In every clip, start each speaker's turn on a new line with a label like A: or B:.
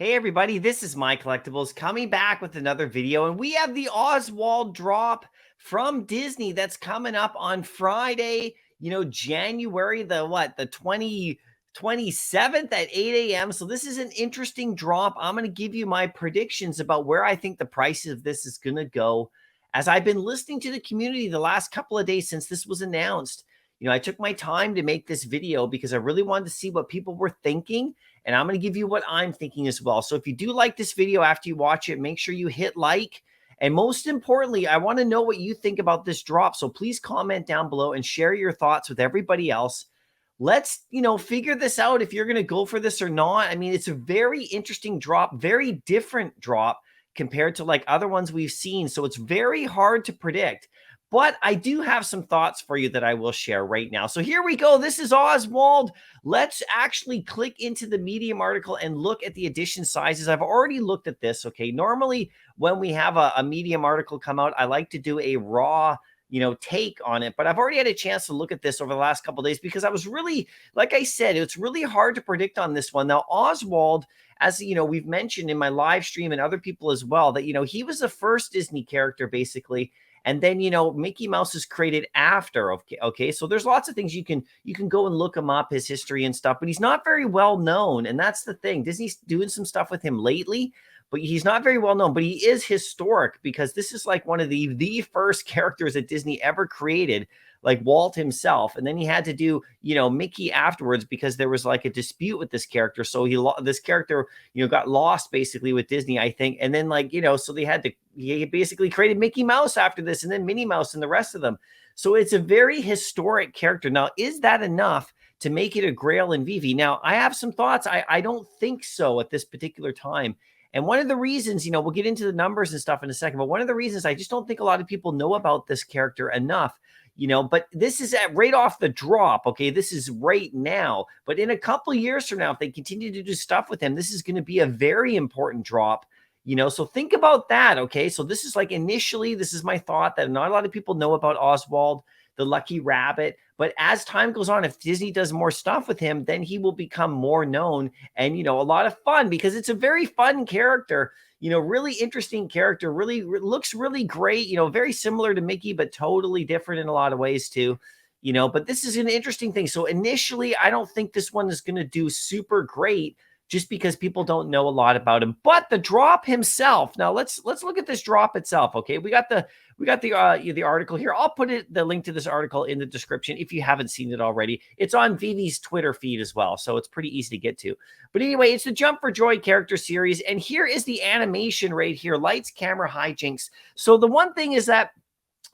A: Hey everybody, this is MyCollectables coming back with another video, and we have the Oswald Drop from Disney that's coming up on Friday, January the 27th at 8 a.m. So this is an interesting drop. I'm going to give you my predictions about where I think the price of this is going to go. As I've been listening to the community the last couple of days since this was announced, I took my time to make this video because I really wanted to see what people were thinking, and I'm going to give you what I'm thinking as well. So if you do like this video after you watch it, make sure you hit like. And most importantly, I want to know what you think about this drop. So please comment down below and share your thoughts with everybody else. Let's, figure this out if you're going to go for this or not. I mean, it's a very interesting drop, very different drop compared to like other ones we've seen. So it's very hard to predict. But I do have some thoughts for you that I will share right now. So here we go. This is Oswald. Let's actually click into the Medium article and look at the edition sizes. I've already looked at this, okay? Normally, when we have a Medium article come out, I like to do a raw take on it. But I've already had a chance to look at this over the last couple of days because I was really, like I said, it's really hard to predict on this one. Now, Oswald, as we've mentioned in my live stream and other people as well, that he was the first Disney character basically. And then, Mickey Mouse is created after. Okay. So there's lots of things you can go and look him up, his history and stuff, but he's not very well known. And that's the thing. Disney's doing some stuff with him lately, but he's not very well known, but he is historic because this is like one of the first characters that Disney ever created, like Walt himself. And then he had to do, Mickey afterwards because there was like a dispute with this character. So this character, got lost basically with Disney, I think. And then so he basically created Mickey Mouse after this, and then Minnie Mouse and the rest of them. So it's a very historic character. Now, is that enough to make it a Grail in Veve? Now, I have some thoughts. I don't think so at this particular time. And one of the reasons, we'll get into the numbers and stuff in a second, but one of the reasons I just don't think a lot of people know about this character enough, but this is right off the drop. Okay. This is right now, but in a couple of years from now, if they continue to do stuff with him, this is going to be a very important drop, so think about that. Okay. So this is like initially, this is my thought that not a lot of people know about Oswald, the Lucky Rabbit. But as time goes on, if Disney does more stuff with him, then he will become more known and, a lot of fun because it's a very fun character, really interesting character, really looks really great, very similar to Mickey, but totally different in a lot of ways too, but this is an interesting thing. So initially, I don't think this one is going to do super great just because people don't know a lot about him. But the drop himself. Now let's look at this drop itself. Okay, we got the article here. I'll put the link to this article in the description if you haven't seen it already. It's on Veve's Twitter feed as well, so it's pretty easy to get to. But anyway, it's the Jump for Joy character series, and here is the animation right here: lights, camera, hijinks. So the one thing is that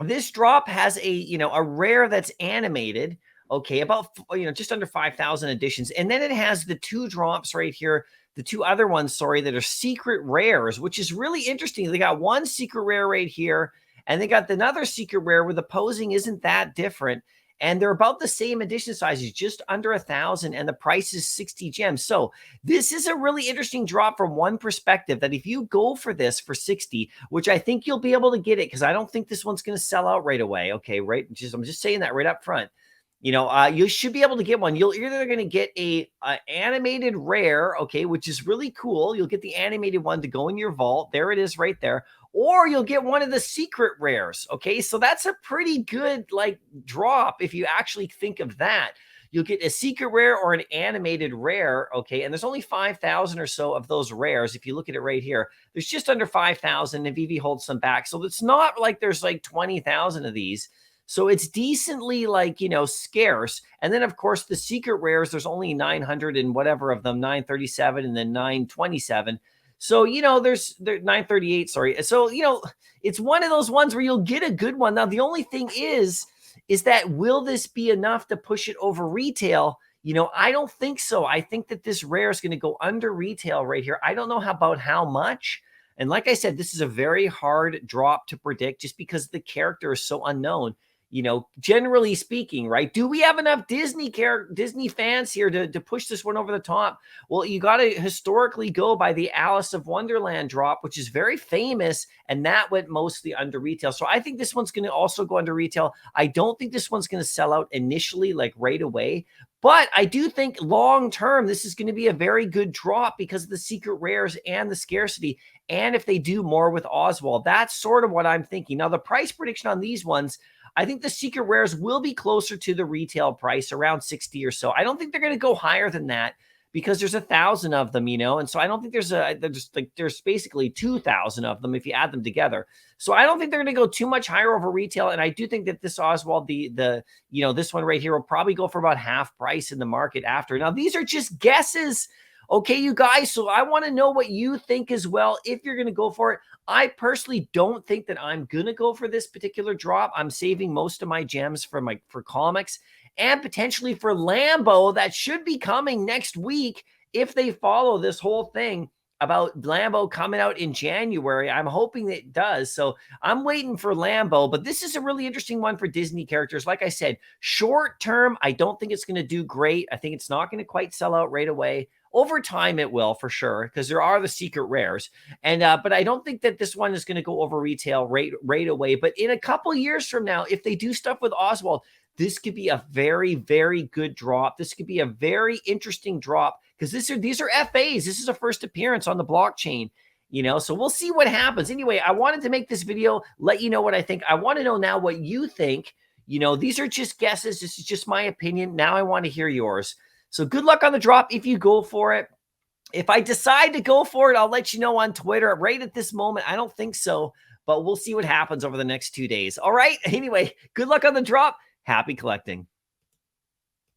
A: this drop has a rare that's animated. Okay, about just under 5,000 editions, and then it has the two drops right here, the two other ones, sorry, that are secret rares, which is really interesting. They got one secret rare right here, and they got another secret rare where the posing isn't that different, and they're about the same edition sizes, just under 1,000, and the price is 60 gems. So this is a really interesting drop from one perspective, that if you go for this for 60, which I think you'll be able to get it, because I don't think this one's going to sell out right away. Okay, right? I'm just saying that right up front. You should be able to get one. You're either going to get a animated rare, okay, which is really cool. You'll get the animated one to go in your vault. There it is right there. Or you'll get one of the secret rares, okay? So that's a pretty good, drop if you actually think of that. You'll get a secret rare or an animated rare, okay? And there's only 5,000 or so of those rares. If you look at it right here, there's just under 5,000, and Veve holds some back. So it's not like there's 20,000 of these. So it's decently scarce. And then of course the secret rares, there's only 900 and whatever of them, 937 and then 927. So, there's 938, sorry. So, it's one of those ones where you'll get a good one. Now, the only thing is that will this be enough to push it over retail? I don't think so. I think that this rare is going to go under retail right here. I don't know about how much. And like I said, this is a very hard drop to predict just because the character is so unknown. generally speaking, right? Do we have enough Disney fans here to push this one over the top? Well, you got to historically go by the Alice of Wonderland drop, which is very famous, and that went mostly under retail. So I think this one's going to also go under retail. I don't think this one's going to sell out initially, like right away. But I do think long term, this is going to be a very good drop because of the secret rares and the scarcity. And if they do more with Oswald, that's sort of what I'm thinking. Now, the price prediction on these ones, I think the secret rares will be closer to the retail price, around 60 or so. I don't think they're going to go higher than that because there's 1,000 of them, and so I don't think there's basically 2,000 of them if you add them together. So I don't think they're going to go too much higher over retail. And I do think that this Oswald, this one right here will probably go for about half price in the market after. Now, these are just guesses. Okay, you guys, so I want to know what you think as well, if you're going to go for it. I personally don't think that I'm going to go for this particular drop. I'm saving most of my gems for comics and potentially for Lambo that should be coming next week if they follow this whole thing about Lambo coming out in January. I'm hoping it does. So I'm waiting for Lambo, but this is a really interesting one for Disney characters. Like I said, short term, I don't think it's going to do great. I think it's not going to quite sell out right away. Over time, it will for sure, because there are the secret rares. And but I don't think that this one is going to go over retail right away. But in a couple years from now, if they do stuff with Oswald, this could be a very, very good drop. This could be a very interesting drop because these are FAs. This is a first appearance on the blockchain, so we'll see what happens. Anyway, I wanted to make this video, let you know what I think. I want to know now what you think. These are just guesses. This is just my opinion. Now I want to hear yours. So good luck on the drop if you go for it. If I decide to go for it, I'll let you know on Twitter. Right at this moment, I don't think so, but we'll see what happens over the next 2 days. All right. Anyway, good luck on the drop. Happy collecting.